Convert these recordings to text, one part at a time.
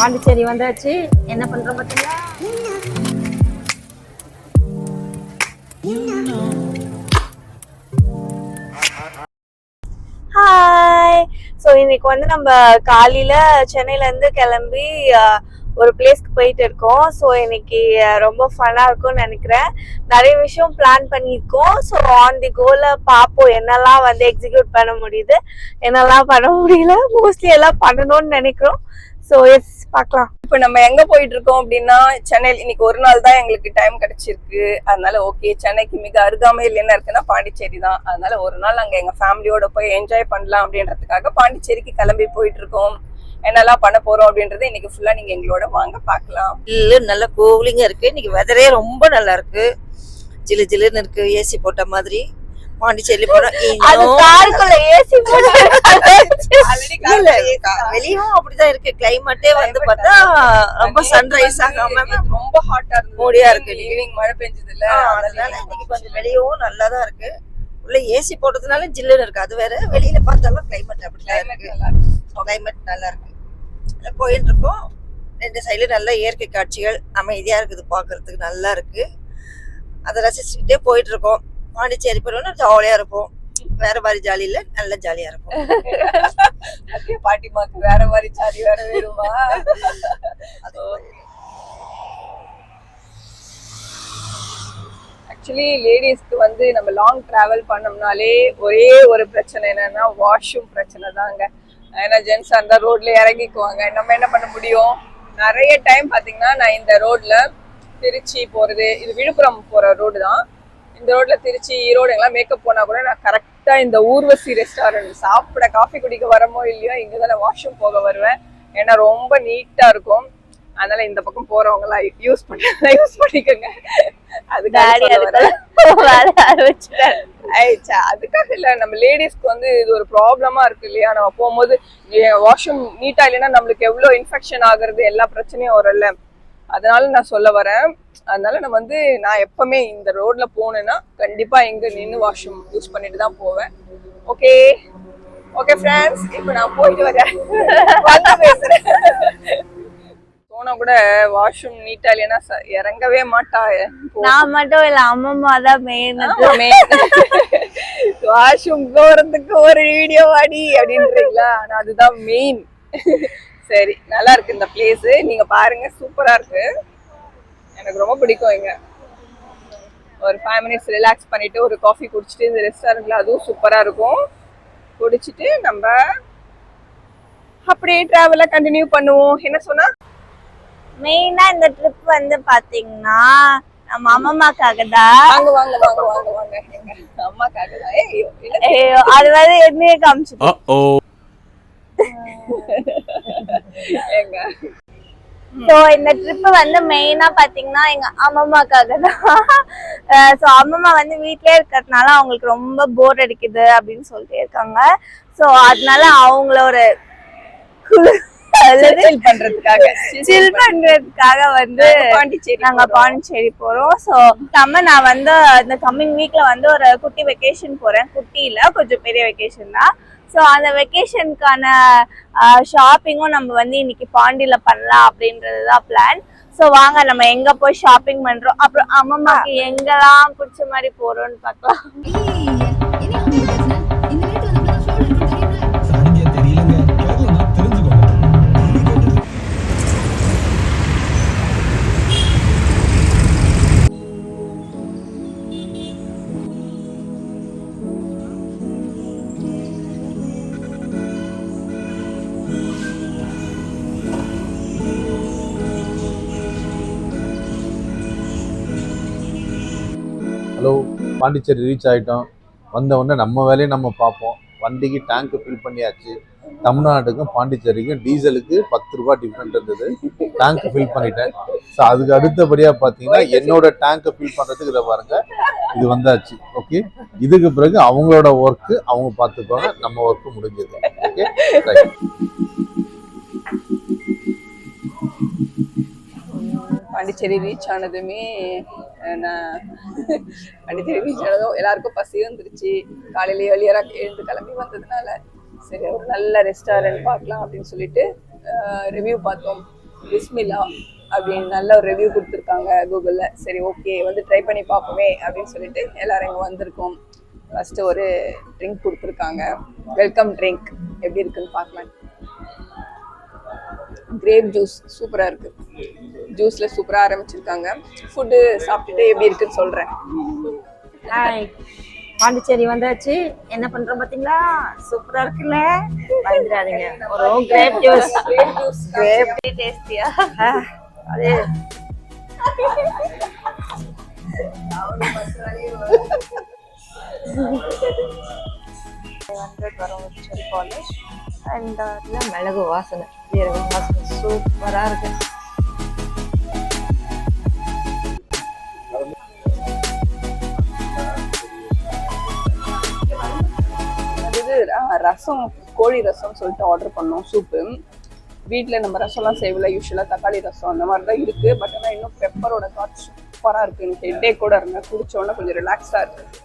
பாண்டிச்சேரி வந்தாச்சு. என்ன பண்றோம் பார்த்தீங்களா? ஹாய். ஸோ இன்னைக்கு வந்து நம்ம காலையில சென்னையில இருந்து கிளம்பி ஒரு பிளேஸ்க்கு போயிட்டு இருக்கோம். ஸோ இன்னைக்கு ரொம்ப ஃபன்னா இருக்கும்னு நினைக்கிறேன். நிறைய விஷயம் பிளான் பண்ணியிருக்கோம். ஸோ ஆன் தி கோல பார்ப்போம் என்னெல்லாம் வந்து எக்ஸிக்யூட் பண்ண முடியுது, என்னெல்லாம் பண்ண முடியல. மோஸ்ட்லி எல்லாம் பண்ணணும்னு நினைக்கிறோம். ஸோ எஸ் பார்க்கலாம். இப்ப நம்ம எங்க போயிட்டு இருக்கோம் அப்படின்னா, சென்னையில் இன்னைக்கு ஒரு நாள் தான் எங்களுக்கு டைம் கிடைச்சிருக்கு. அதனால ஓகே, சென்னைக்கு மிக அருகாமையில் என்ன இருக்குன்னா பாண்டிச்சேரி தான். அதனால ஒரு நாள் அங்க எங்க ஃபேமிலியோட போய் என்ஜாய் பண்ணலாம் அப்படின்றதுக்காக பாண்டிச்சேரிக்கு கிளம்பி போயிட்டு இருக்கோம். என்னெல்லாம் பண்ண போறோம் அப்படின்றது இன்னைக்கு ஃபுல்லா நீங்க எங்களோட வாங்க பார்க்கலாம். இல்ல நல்ல கூலிங்கா இருக்கு. இன்னைக்கு வெதரே ரொம்ப நல்லா இருக்கு. ஜிலு ஜிலுன்னு இருக்கு. ஏசி போட்ட மாதிரி. பாண்டிச்சேரி போனா வெளியும் அப்படிதான் இருக்கு. கிளைமேட்டே வந்து பார்த்தா ரொம்ப சன்ரைஸ் ஆகாம ரொம்ப ஹாட்டா இருக்கு, மூடியா இருக்கு. ஈவினிங் மழை பெஞ்சது இல்ல, அதனால இன்னைக்கு கொஞ்சம் வெளியவும் நல்லாதான் இருக்கு. உள்ள ஏசி போட்டதுனால ஜில்லுன்னு இருக்கு. அது வேற. வெளியில பார்த்தாலும் கிளைமேட் அப்படிதான் இருக்கு. கிளைமேட் நல்லா இருக்கு. போயிட்டு இருக்கோம். ரெண்டு சைடுல நல்ல இயற்கை காட்சிகள் அமைதியா இருக்குது. பாக்குறதுக்கு நல்லா இருக்கு. அதை ரசிச்சுக்கிட்டே போயிட்டு இருக்கோம். பாண்டிச்சேரி போறோம்னா ஜாலியா இருப்போம். வேற மாதிரி ஜாலி இல்ல, நல்ல ஜாலியா இருக்கும். பாட்டிமாக்கு வேற மாதிரி ஜாலி வேற வேணுமா? ஆக்சுவலி லேடிஸ்க்கு வந்து நம்ம லாங் டிராவல் பண்ணோம்னாலே ஒரே ஒரு பிரச்சனை என்னன்னா வாஷ்ரூம் பிரச்சனை தாங்க. ஏன்னா ஜென்ஸ் அந்த ரோட்ல இறங்கிக்குவாங்க. நம்ம என்ன பண்ண முடியும்? நிறைய டைம் பாத்தீங்கன்னா நான் இந்த ரோட்ல திருச்சி போறது, இது விழுப்புரம் போற ரோடு தான். இந்த ரோட்ல திருச்சி ஈரோடு எல்லாம் மேக்கப் போனா கூட நான் கரெக்டா இந்த ஊர்வசி ரெஸ்டாரண்ட் சாப்பிட காஃபி குடிக்க வரமோ இல்லையோ இங்கதான் நான் வாஷ்ரூம் போக வருவேன். ஏன்னா ரொம்ப நீட்டா இருக்கும். அதனால இந்த பக்கம் போறவங்க எல்லாம் யூஸ் பண்ணிக்கோங்க. அதுக்காக இல்ல, நம்ம லேடிஸ்க்கு வந்து இது ஒரு ப்ராப்ளமா இருக்கு இல்லையா? நம்ம போகும்போது வாஷ்ரூம் நீட்டா இல்லைன்னா நம்மளுக்கு எவ்வளவு இன்ஃபெக்ஷன் ஆகுறது, எல்லா பிரச்சனையும் வரும்ல. அதனால நான் சொல்ல வரேன். அதனால நான் வந்து நான் எப்பவுமே இந்த ரோட்ல போனேன்னா கண்டிப்பா எங்க நின்று வாஷ்ரூம் யூஸ் பண்ணிட்டு தான் போவேன். ஓகே ஓகே ஃப்ரெண்ட்ஸ், இப்போ நான் போயிட்டு வரேன். பேசுறேன். போனா கூட வாஷ்ரூம் நீட்டா இல்லைன்னா இறங்கவே மாட்டா. நான் மட்டும் இல்ல, அம்மா தான் மெயின். வாஷ்ரூம் போறதுக்கு ஒரு வீடியோ வாடி அப்படின்றீங்களா? ஆனா அதுதான் மெயின். சரி, நல்லா இருக்கு இந்த பிளேஸ். நீங்க பாருங்க, சூப்பரா இருக்கு. எனக்கு ரொம்ப பிடிக்கும். இங்க ஒரு 5 மினிட்ஸ் ரிலாக்ஸ் பண்ணிட்டு ஒரு காஃபி குடிச்சிட்டு இந்த ரெஸ்டாரண்ட்ல அதுவும் சூப்பரா இருக்கும். குடிச்சிட்டு நம்ம அப்படியே டிராவலை கண்டினியூ பண்ணுவோம். என்ன சொன்னா மெயினா இந்த ட்ரிப் வந்து பாத்தீங்கன்னா நம்ம அம்மாக்காக தான். வாங்க வாங்க வாங்க வாங்க வாங்க, எங்க அம்மாக்காக தான். ஐயோ, அது வந்து என்னையே காமிச்சு. ஸோ இந்த ட்ரிப்பு வந்து மெயினா பாத்தீங்கன்னா எங்க அம்மம்மாக்காக தான். ஸோ அம்மம்மா வந்து வீட்லயே இருக்கிறதுனால அவங்களுக்கு ரொம்ப போர் அடிக்குது அப்படின்னு சொல்லிட்டு இருக்காங்க. ஸோ அதனால அவங்கள ஒரு சில் பண்றதுக்காக வந்து நாங்க பாண்டிச்சேரி போறோம். ஸோ நான் வந்து இந்த கம்மிங் வீக்ல வந்து ஒரு குட்டி வெக்கேஷன் போறேன். குட்டி இல்ல, கொஞ்சம் பெரிய வெக்கேஷன் தான். ஸோ அந்த வெக்கேஷனுக்கான ஷாப்பிங்கும் நம்ம வந்து இன்னைக்கு பாண்டியில பண்ணலாம் அப்படின்றதுதான் பிளான். ஸோ வாங்க நம்ம எங்க போய் ஷாப்பிங் பண்றோம், அப்புறம் அம்மாக்கு எங்கெல்லாம் பிடிச்ச மாதிரி போறோம்னு பார்க்கலாம். ஹலோ, பாண்டிச்சேரி ரீச் ஆகிட்டோம். வந்த உடனே நம்ம வேலையை நம்ம பார்ப்போம். வண்டிக்கு டேங்க்கு ஃபில் பண்ணியாச்சு. தமிழ்நாட்டுக்கும் பாண்டிச்சேரிக்கும் டீசலுக்கு 10 ரூபா டிஃப்ரெண்ட் இருந்தது. டேங்க்கு ஃபில் பண்ணிட்டேன். ஸோ அதுக்கு அடுத்தபடியாக பார்த்தீங்கன்னா என்னோட டேங்கை ஃபில் பண்ணுறதுக்கு இதை பாருங்க, இது வந்தாச்சு. ஓகே, இதுக்கு பிறகு அவங்களோட ஒர்க்கு அவங்க பார்த்துப்பாங்க, நம்ம ஒர்க்கு முடிஞ்சது. Okay, right. பாண்டிச்சேரி ரீச் ஆனதுமே பாண்டிச்சேரி ரீச் ஆனதும் எல்லாருக்கும் பசியும் வந்துருச்சு. காலையில ஏர்லியரா எழுந்து கிளம்பி வந்ததுனால சரி ஒரு நல்ல ரெஸ்டாரண்ட் பார்க்கலாம் அப்படின்னு சொல்லிட்டு ரிவ்யூ பார்த்தோம். பிஸ்மில்லா அப்படின்னு நல்ல ஒரு ரிவ்யூ கொடுத்துருக்காங்க கூகுளில். சரி ஓகே வந்து ட்ரை பண்ணி பார்ப்போமே அப்படின்னு சொல்லிட்டு எல்லாரும் இங்கே வந்திருக்கோம். ஃபஸ்ட்டு ஒரு ட்ரிங்க் கொடுத்துருக்காங்க, வெல்கம் ட்ரிங்க். எப்படி இருக்குன்னு பார்க்கலாம். கிரேப் ஜூஸ் சூப்பராக இருக்குது. ஜூஸில் சூப்பராக ஆரம்பிச்சிருக்காங்க. ஃபுட்டு சாப்பிட்டுட்டு எப்படி இருக்குன்னு சொல்கிறேன். ஹாய், பாண்டிச்சேரி வந்தாச்சு. என்ன பண்றோம் பாத்தீங்களா? சூப்பரா இருக்குல்ல, வந்துடாதீங்க. ஒரு கிரேப் ஜூஸ், கிரேப் டேஸ்டியா அது காலேஜ் அண்ட் மிளகு வாசனை, ஜீரகம் வாசனை சூப்பரா இருக்கு. ரசம், கோழி ரசம் சொல்லிட்டு ஆர்டர் பண்ணோம். சூப்பு வீட்டில் நம்ம ரசம்லாம் செய்யல, யூஸ்வலாக தக்காளி ரசம் அந்த மாதிரி தான் இருக்குது. பட் ஆனால் இன்னும் பெப்பரோட காட் சூப்பராக இருக்குது. எனக்கு ஹெட்டே கூட இருந்தேன், குடிச்சோடனே கொஞ்சம் ரிலாக்ஸாக இருக்குது.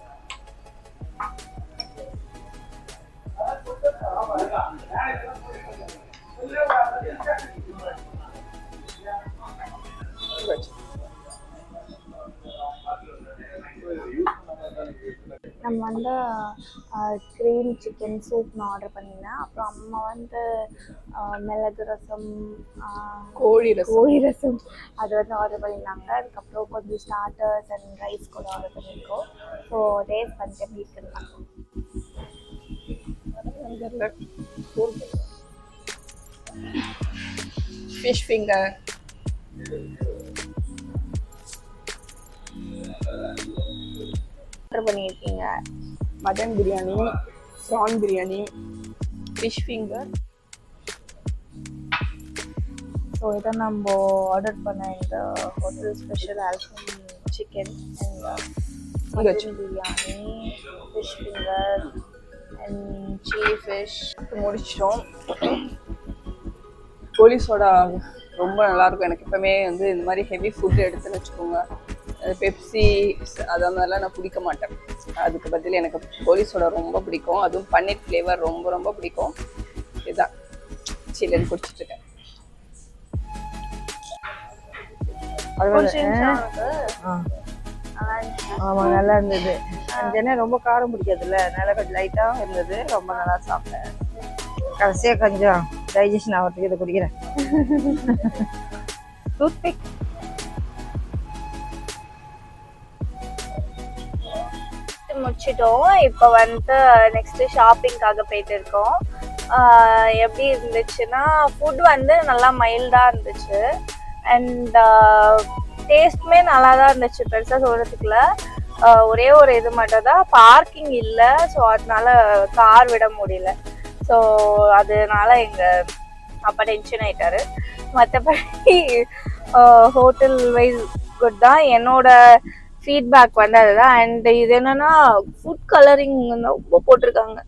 நம்ம வந்து க்ரீம் சிக்கன் சூப் நான் ஆர்டர் பண்ணியிருந்தேன். அப்புறம் அம்மா வந்து மிளகு ரசம், கோழி ரசம் அது வந்து ஆர்டர் பண்ணியிருந்தாங்க. அதுக்கப்புறம் கொஞ்சம் ஸ்டார்டர்ஸ் அண்ட் ரைஸ் கூட ஆர்டர் பண்ணியிருக்கோம். ஸோ டேஸ்ட் பண்ணிட்டு எப்படி இருக்குன்னு ஃபிஷ் ஃபிங்கர், ஆர்டர் பண்ணியிருக்கீங்க. Mutton biryani, prawn biryani, fish finger. So இதை நம்ம ஆர்டர் பண்ண இந்த ஹோட்டல் ஸ்பெஷல் ஆல்ஃபம் chicken and mutton biryani, fish finger and chilli fish முடிச்சிட்டோம். கோழி சோடா ரொம்ப நல்லாயிருக்கும். எனக்கு எப்பவுமே வந்து இந்த மாதிரி ஹெவி ஃபுட்டு எடுத்துன்னு வச்சுக்கோங்க, பெப்சி அது மாதிரிலாம் நான் பிடிக்க மாட்டேன். அதுக்கு பதில் எனக்கு கோழி சோடா ரொம்ப பிடிக்கும். அதுவும் பன்னீர் ஃப்ளேவர் ரொம்ப ரொம்ப பிடிக்கும். இதுதான் சில்லுன்னு குடிச்சிட்ருக்கேன். ஆமா, நல்லா இருந்தது. அந்த ரொம்ப காரம் பிடிக்காதுல்ல, நல்லா கொஞ்சம் லைட்டா இருந்தது. ரொம்ப நல்லா சாப்பிட்டேன். கடைசியா கொஞ்சம் டைஜஷன் ஆகிறதுக்கு இதை குடிக்கிறேன். டூத்பிக் முடிச்சிட்டோம். இப்போ வந்து நெக்ஸ்ட் ஷாப்பிங்காக போயிட்டு இருக்கோம். எப்படி இருந்துச்சுன்னா, ஃபுட் வந்து நல்லா மைல்டா இருந்துச்சு அண்ட் டேஸ்ட்டுமே நல்லா தான் இருந்துச்சு. பெருசாக சொல்றதுக்குள்ள ஒரே ஒரு இது மட்டும் தான், பார்க்கிங் இல்லை. ஸோ அதனால கார் விட முடியல. ஸோ அதனால எங்கள் அப்பா டென்ஷன் ஆயிட்டாரு. மற்றபடி ஹோட்டல் வைஸ் குட் தான். என்னோட ஃபீட்பேக் வந்து அதுதான். அண்ட் இது என்னன்னா, ஃபுட் கலரிங் ரொம்ப போட்டிருக்காங்க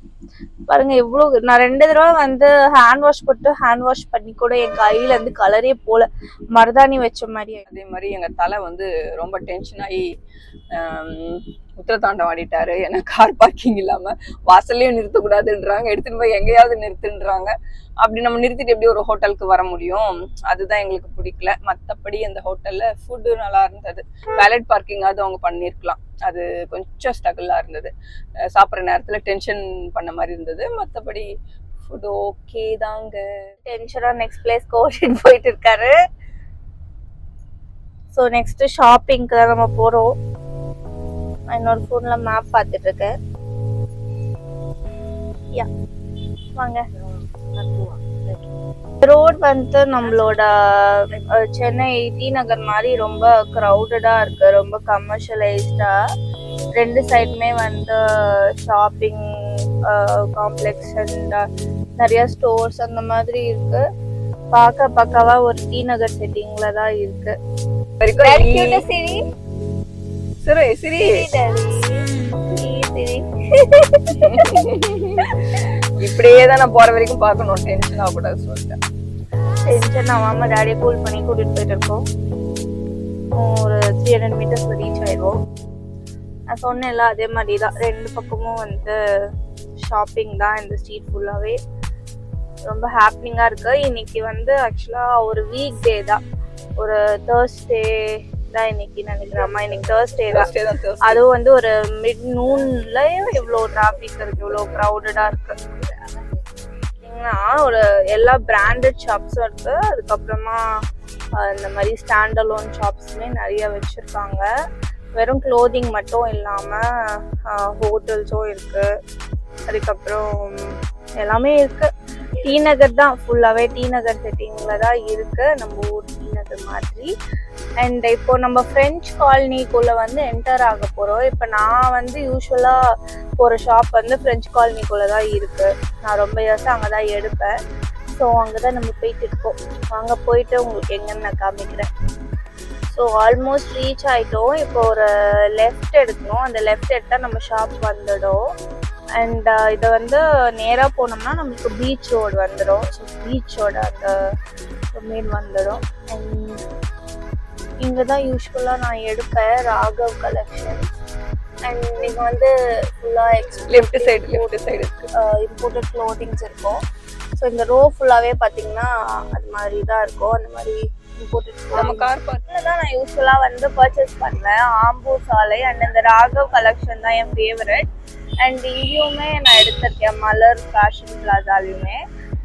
பாருங்க. எவ்வளோ நான் 2 தடவை வந்து ஹேண்ட் வாஷ் போட்டு ஹேண்ட் வாஷ் பண்ணி கூட என் கையில இருந்து கலரே போல, மருதாணி வச்ச மாதிரி. அதே மாதிரி எங்கள் தலை வந்து ரொம்ப டென்ஷன் ஆகி உத்தரதாண்டம் ஆடிட்டாரு. ஏன்னா கார் பார்க்கிங் இல்லாமல் வாசல்லையும் நிறுத்தக்கூடாதுன்றாங்க, எடுத்துன்னு போய் எங்கேயாவது நிறுத்துன்றாங்க. அப்படி நம்ம நிறுத்திட்டு எப்படி ஒரு ஹோட்டலுக்கு வர முடியும்? அதுதான் எங்களுக்கு பிடிக்கல. மற்றபடி அந்த ஹோட்டலில் ஃபுட்டு நல்லா இருந்தது. வேலட் பார்க்கிங்காவது அவங்க பண்ணியிருக்கலாம், அது கொஞ்சம் ஸ்ட்ரகிளாக இருந்தது. சாப்பிட்ற நேரத்தில் டென்ஷன் பண்ண மாதிரி இருந்தது. மற்றபடி ஃபுட் ஓகே தாங்க. டென்ஷனாக நெக்ஸ்ட் பிளேஸ் கோவிட் போயிட்டு இருக்காரு. ஸோ நெக்ஸ்ட் ஷாப்பிங்க்கு தான் நம்ம போகிறோம். என்னோட ஃபோனில் மேப் பார்த்துட்டு இருக்கேன். யா வாங்க. ரோட் வந்து நம்மளோட சென்னை டி நகர் மாதிரி ரொம்ப க்ரௌடடா இருக்கு, ரொம்ப கமர்ஷியலைஸ்டா. 2 சைடுமே வந்து ஷாப்பிங் காம்ப்ளெக்ஸ் அண்ட் நிறைய ஸ்டோர்ஸ் அந்த மாதிரி இருக்கு. பார்க்க பக்காவா ஒரு டி நகர் செட்டிங்ல தான் இருக்கு. இப்படியே தான் நான் போற வரைக்கும் பார்க்கணும், டென்ஷன் ஆகக்கூடாது சொல்லிட்டேன். டென்ஷன் ஆகாம டேடியை கூல் பண்ணி கூட்டிட்டு போயிட்டு இருக்கோம். ஒரு 300 மீட்டர்ஸ்ல ரீச் ஆயிடுவோம். நான் சொன்னேன்ல அதே மாதிரி தான், 2 பக்கமும் வந்து ஷாப்பிங் தான் இந்த ஸ்ட்ரீட் ஃபுல்லாவே. ரொம்ப ஹாப்பினிங்கா இருக்கு. இன்னைக்கு வந்து ஆக்சுவலா ஒரு வீக் டே தான், ஒரு தேர்ஸ்டே தான் இன்னைக்கு நினைக்கிறேன். இன்னைக்கு தேர்ஸ்டே தான். Thursday தான் Thursday. அதுவும் வந்து ஒரு மிட் நூன்லயே இவ்வளோ டிராஃபிக் இருக்கு, இவ்வளோ க்ரௌடடா இருக்கு. ஒரு எல்லா பிராண்டட் ஷாப்ஸும் இருக்கு. அதுக்கப்புறமா இந்த மாதிரி ஸ்டாண்ட் அலோன் ஷாப்ஸுமே நிறைய வச்சிருக்காங்க. வெறும் க்ளோதிங் மட்டும் இல்லாம ஹோட்டல்ஸும் இருக்கு. அதுக்கப்புறம் எல்லாமே இருக்கு. டி நகர் தான், ஃபுல்லாவே டி நகர் செட்டிங்ல தான் இருக்கு, நம்ம ஊர் டி நகர் மாதிரி. அண்ட் இப்போ நம்ம ஃப்ரெஞ்ச் காலனிக்குள்ள வந்து என்டர் ஆக போறோம். இப்போ நான் வந்து யூஸ்வலா போற ஷாப் வந்து ஃப்ரெஞ்ச் காலனிக்குள்ள தான் இருக்கு. நான் ரொம்ப இயர்ஸா அங்கதான் எடுப்பேன். ஸோ அங்கதான் நம்ம போயிட்டு இருக்கோம். அங்க போயிட்டு உங்களுக்கு எங்கன்னு நான் காமிக்கிறேன். ஸோ ஆல்மோஸ்ட் ரீச் ஆயிட்டோம். இப்போ ஒரு லெஃப்ட் எடுக்கணும். அந்த லெஃப்ட் எடுத்தா நம்ம ஷாப் வந்துடும். அண்ட் இதை வந்து நேராக போனோம்னா நம்மளுக்கு பீச் ரோடு வந்துடும். ஸோ பீச்சோட அந்த மேல் வந்துடும். அண்ட் இங்கே தான் யூஸ்வலாக நான் எடுப்பேன், ராகவ் கலெக்ஷன். அண்ட் நீங்கள் வந்து ஃபுல்லாக லெஃப்ட் சைடு இருக்கு. இம்போர்ட்டட் க்ளோத்திங்ஸ் இருக்கும். ஸோ இந்த ரோ ஃபுல்லாகவே பார்த்தீங்கன்னா அது மாதிரி தான் இருக்கும். அந்த மாதிரி நம்ம கார் பார்க்ல தான் நான் யூஸ்வலா வந்து பர்ச்சேஸ் பண்ணுவேன். ஆம்பூர் சாலை அண்ட் இந்த ராகவ் கலெக்ஷன் தான் என் ஃபேவரட். அண்ட் இங்கேயுமே நான் எடுத்திருக்கேன், மலர் ஃபேஷன் பிளாசாலையுமே.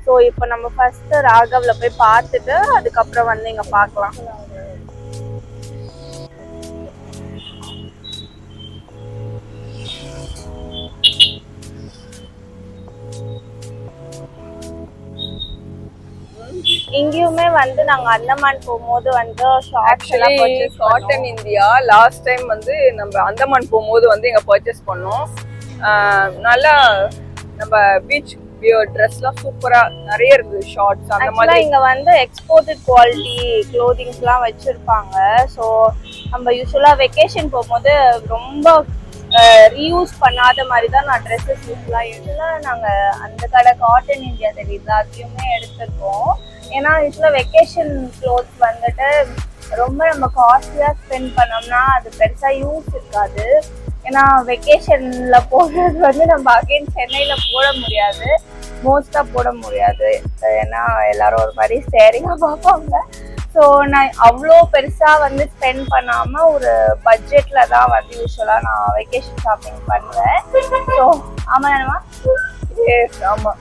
ஸோ இப்போ நம்ம ஃபர்ஸ்ட் ராகவ்ல போய் பார்த்துட்டு அதுக்கப்புறம் வந்து இங்க பார்க்கலாம். இங்கேயுமே வந்து நாங்க அந்தமான் போகும்போது வந்து actually cotton India last time வந்து நம்ம அந்தமான் போகும்போது வந்து இங்க பர்ச்சேஸ் பண்ணோம். நல்லா நம்ம பீச் ட்ரெஸ்லாம் சூப்பரா நிறைய இருக்கு, ஷார்ட்ஸ் அந்த மாதிரி. இங்க வந்து எக்ஸ்போர்ட்டட் குவாலிட்டி க்ளோதிங்ஸ்லாம் வச்சிருப்பாங்க. ஸோ நம்ம யூஸ்வலா வெக்கேஷன் போகும்போது ரொம்ப ரீயூஸ் பண்ணாத மாதிரி தான் நான் ட்ரெஸ்ஸஸ் யூஸ்வலாக எடுத்துலாம். நாங்கள் அந்த கடை காட்டன் இந்தியா தெரியுது, அதையுமே எடுத்திருக்கோம். ஏன்னா யூஸ்வலாக வெக்கேஷன் க்ளோத்ஸ் வந்துட்டு ரொம்ப நம்ம காஸ்ட்லியாக ஸ்பெண்ட் பண்ணோம்னா அது பெருசாக யூஸ் இருக்காது. ஏன்னா வெக்கேஷனில் போடுறது வந்து நம்ம அகைன் சென்னையில் போட முடியாது, மோஸ்ட்டாக போட முடியாது. ஏன்னா எல்லாரும் ஒரு மாதிரி ஸ்டேரிங்காக பார்ப்பாங்க. ஸோ நான் அவ்வளோ பெருசாக வந்து ஸ்பெண்ட் பண்ணாமல் ஒரு பட்ஜெட்டில் தான் வந்து யூஸ்வலாக நான் வெக்கேஷன் ஷாப்பிங் பண்ணுவேன். ஸோ ஆமாம் என்னமா? எஸ் ஆமாம்.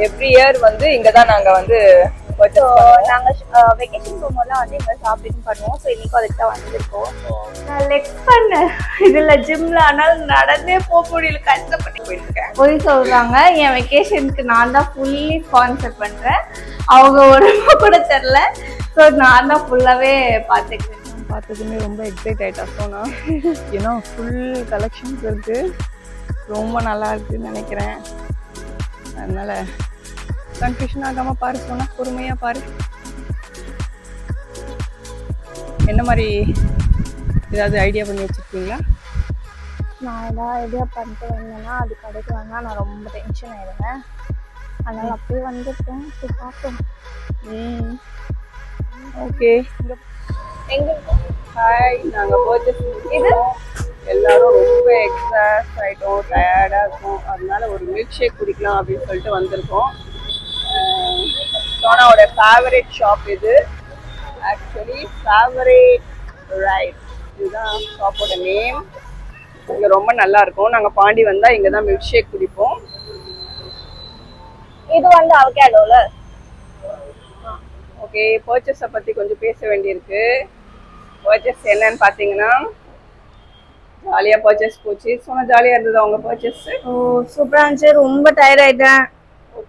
எவ்ரி இயர் வந்து இங்கே தான் நாங்கள் வந்து நாங்கள் வெக்கேஷன் போகும்போதுலாம் வந்து இங்கே ஷாப்பிங் பண்ணுவோம். ஸோ இன்னைக்கும் அதுக்கு தான் வந்திருக்கோம். நான் லெக்ஸ் பண்ணேன் இதில் ஜிம்மில், ஆனால் நடந்தே போக முடியல, கஷ்டப்பட்டு போயிருக்கேன். போய் சொல்கிறாங்க என் வெக்கேஷனுக்கு நான் தான் ஃபுல்லி ஸ்பான்சர் பண்ணுறேன், அவங்க ஒரு ரூபா கூட தெரில. ஸோ நான் தான் ஃபுல்லாகவே பார்த்துக்கிறேன். பார்த்ததுமே ரொம்ப எக்ஸைட் ஆகிட்டா சோனா. ஏன்னா ஃபுல் கலெக்ஷன்ஸ் இருக்கு, ரொம்ப நல்லா இருக்குன்னு நினைக்கிறேன். அதனால கன்ஃபியூஷன் ஆகாம பாரு சோனா, பொறுமையா பாரு. என்ன மாதிரி ஏதாவது ஐடியா பண்ணி வச்சிருக்கீங்களா? நான் ஏதாவது ஐடியா பண்ணிட்டு வந்தேன்னா அது கடைக்கு வந்தால் நான் ரொம்ப டென்ஷன் ஆயிடுவேன். அதனால அப்படியே வந்துட்டேன். சரி பார்ப்போம். ஓகே. எங்க ஹாய், நாங்கள் பர்ச்சேஸ் முடிச்சிட்டோம். எல்லாரும் ரொம்ப எக்ஸாஸ்ட் ஆகிட்டோம், டயர்டாக இருக்கும். அதனால ஒரு மில்க் ஷேக் குடிக்கலாம் அப்படின்னு சொல்லிட்டு வந்திருக்கோம். சோனாவோட ஃபேவரட் ஷாப் இது. ஆக்சுவலி ஃபேவரட் ரைட், இதுதான் ஷாப்போட நேம். இங்கே ரொம்ப நல்லா இருக்கும். நாங்கள் பாண்டி வந்தால் இங்கே தான் மில்க் ஷேக் குடிப்போம். இது வந்து அவகேடோல. ஓகே, பர்ச்சேஸை பற்றி கொஞ்சம் பேச வேண்டியிருக்கு. பர்ச்சேஸ் என்னன்னு பார்த்தீங்கன்னா ஜாலியாக பர்ச்சேஸ் போச்சு. சொன்ன ஜாலியாக இருந்தது அவங்க பர்ச்சேஸ். ஓ சூப்பராக இருந்துச்சு. ரொம்ப டயர்ட் ஆயிட்டேன்,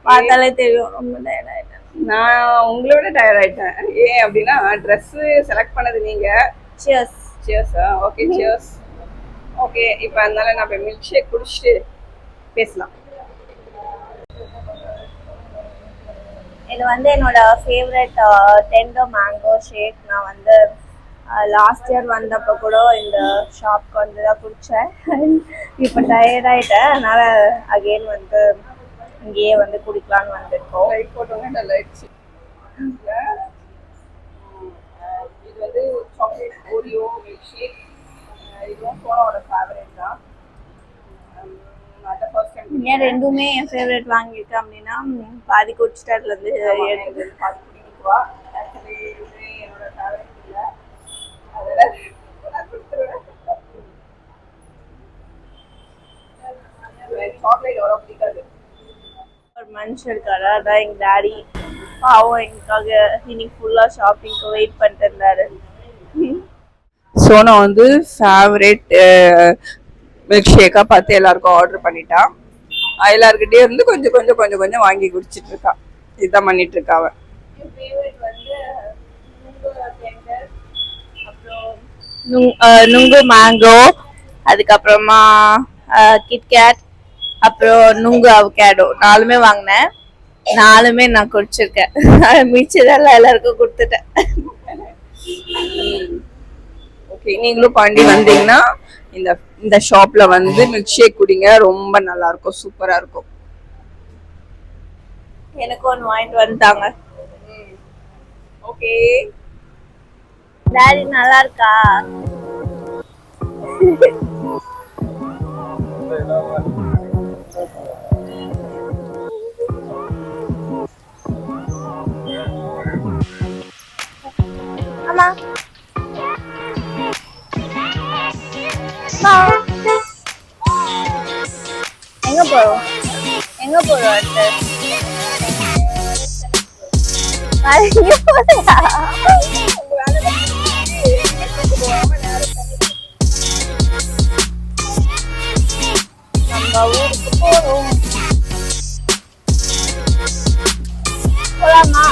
பார்த்தாலே தெரியும் ரொம்ப டயர்ட் ஆயிட்டேன். நான் உங்களை விட டயர்ட் ஆயிட்டேன். ஏன் அப்படின்னா ட்ரெஸ்ஸு செலக்ட் பண்ணது நீங்கள். சியர்ஸ். சியர்ஸா? Okay cheers. ஓகே, இப்போ அதனால நான் இப்போ மில்க் ஷேக் குடிச்சிட்டு பேசலாம். இது வந்து என்னோட ஃபேவரட் டெண்டோ மேங்கோ ஷேக். நான் வந்து லாஸ்ட் இயர் வந்தப்போ கூட இந்த ஷாப்க்கு வந்து தான் குடித்தேன். இப்போ டயர்ட் ஆகிட்டேன், அதனால் அகெயின் வந்து இங்கேயே வந்து குடிக்கலான்னு வந்திருக்கோம். லைட் போட்டோங்க, நல்லா ஆயிடுச்சு. இது வந்து சாக்லேட் ஓரியோ மில்க் ஷேக். இதுவும் சோனாவோட ஃபேவரட் தான். அதான் ஃபர்ஸ்ட் டைம் ஏன் ரெண்டுமே என் ஃபேவரட் வாங்கியிருக்கேன் அப்படின்னா பாதி குடிச்சிட்டு அதுல இருந்து எடுத்து பார்த்து குடிக்குவா. ஆக்சுவலி இது என்னோட ஃபேவரட் இல்லை, அதெல்லாம் நான் கொடுத்துருவேன். சாக்லேட் எவ்வளோ பிடிக்காது. ஒரு மனுஷன் இருக்காரு, அதான் எங்க டாடி. பாவம் எங்களுக்காக இன்னைக்கு ஃபுல்லா ஷாப்பிங்க்கு வெயிட் பண்ணிட்டு இருந்தாரு. சோனா வந்து ஃபேவரட் மில்க் ஷேக்காக பார்த்து எல்லாருக்கும் ஆர்டர் பண்ணிட்டா. எல்லாருக்கிட்டே இருந்து கொஞ்சம் கொஞ்சம் கொஞ்சம் கொஞ்சம் வாங்கி குடிச்சிட்டு இருக்கா. இதுதான் பண்ணிட்டு இருக்கா அவ. என் ஃபேவரட் வந்து நுங்கு மேங்கோ, அதுக்கப்புறமா கிட்கேட், அப்புறம் நுங்கு அவகேடோ 4மே வாங்கினேன். 4மே நான் குடிச்சிருக்கேன். மிச்சதெல்லாம் எல்லாருக்கும் கொடுத்துட்டேன். ஓகே, நீங்களும் பாண்டி வந்தீங்கன்னா இந்த இந்த ஷாப்ல வந்து மில்க் ஷேக் குடிங்க, ரொம்ப நல்லா இருக்கும், சூப்பரா இருக்கும். எனக்கு ஒன்று வாங்கிட்டு வந்துட்டாங்க. ஓகே, டாடி நல்லா இருக்கா? அம்மா எங்க போறோம்? எங்க போறோம்? அடுத்து எங்க போறியா? நம்ம ஊருக்கு போறோம். போலாமா?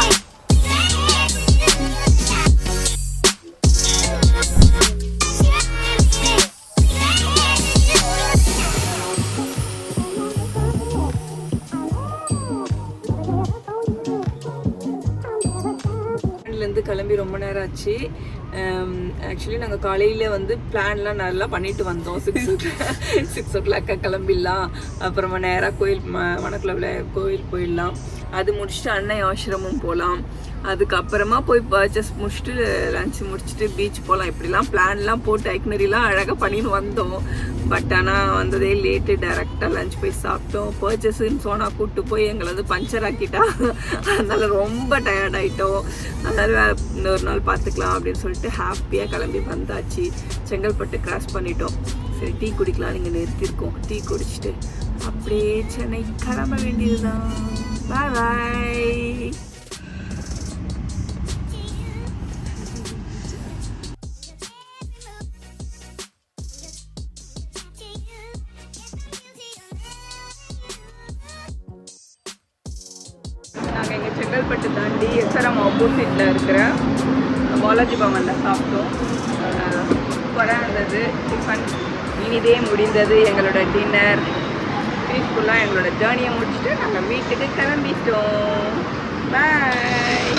இருந்து கிளம்பி ரொம்ப நேரம் ஆச்சு. ஆக்சுவலி நாங்கள் காலையில் வந்து பிளான்லாம் நல்லா பண்ணிட்டு வந்தோம். 6 o'clock கிளம்பிடலாம், அப்புறமா நேராக கோயில் மணக்குளவில் கோயில் போயிடலாம். அது முடிச்சுட்டு அன்னை ஆசிரமம் போகலாம், அதுக்கப்புறமா போய் பர்ச்சேஸ் முடிச்சுட்டு லஞ்ச் முடிச்சுட்டு பீச் போகலாம். இப்படிலாம் பிளான்லாம் போட்டு ஐக்னரிலாம் அழகாக பண்ணின்னு வந்தோம். பட் ஆனால் வந்ததே லேட்டு. டேரெக்டாக லஞ்ச் போய் சாப்பிட்டோம். பர்ச்சேஸுன்னு சோனா கூப்பிட்டு போய் எங்களை வந்து பஞ்சர் ஆக்கிட்டா. அதனால் ரொம்ப டயர்ட் ஆகிட்டோம். அதனால் இன்னொரு நாள் பார்த்துக்கலாம் அப்படின்னு சொல்லிட்டு ஹாப்பியாக கிளம்பி வந்தாச்சு. செங்கல்பட்டு கிராஸ் பண்ணிட்டோம். சரி, டீ குடிக்கலாம் நீங்கள் நிறுத்திருக்கோம். டீ குடிச்சிட்டு அப்படியே சென்னை கிளம்ப வேண்டியதுதான். பாய் பாய். நாங்கள் இங்கே செங்கல்பட்டு தாண்டி எஸ்ஆர்எம் ஆப்போசிட்டில் இருக்கிற பாலாஜி பவனில் சாப்பிட்டோம். சூப்பராக இருந்தது டிஃபன். இனிதே முடிந்தது எங்களோட டின்னர். பீஸ்ஃபுல்லாக எங்களோட ஜேர்னியை முடிச்சுட்டு நாங்கள் வீட்டுக்கு கிளம்பிட்டோம். பாய்.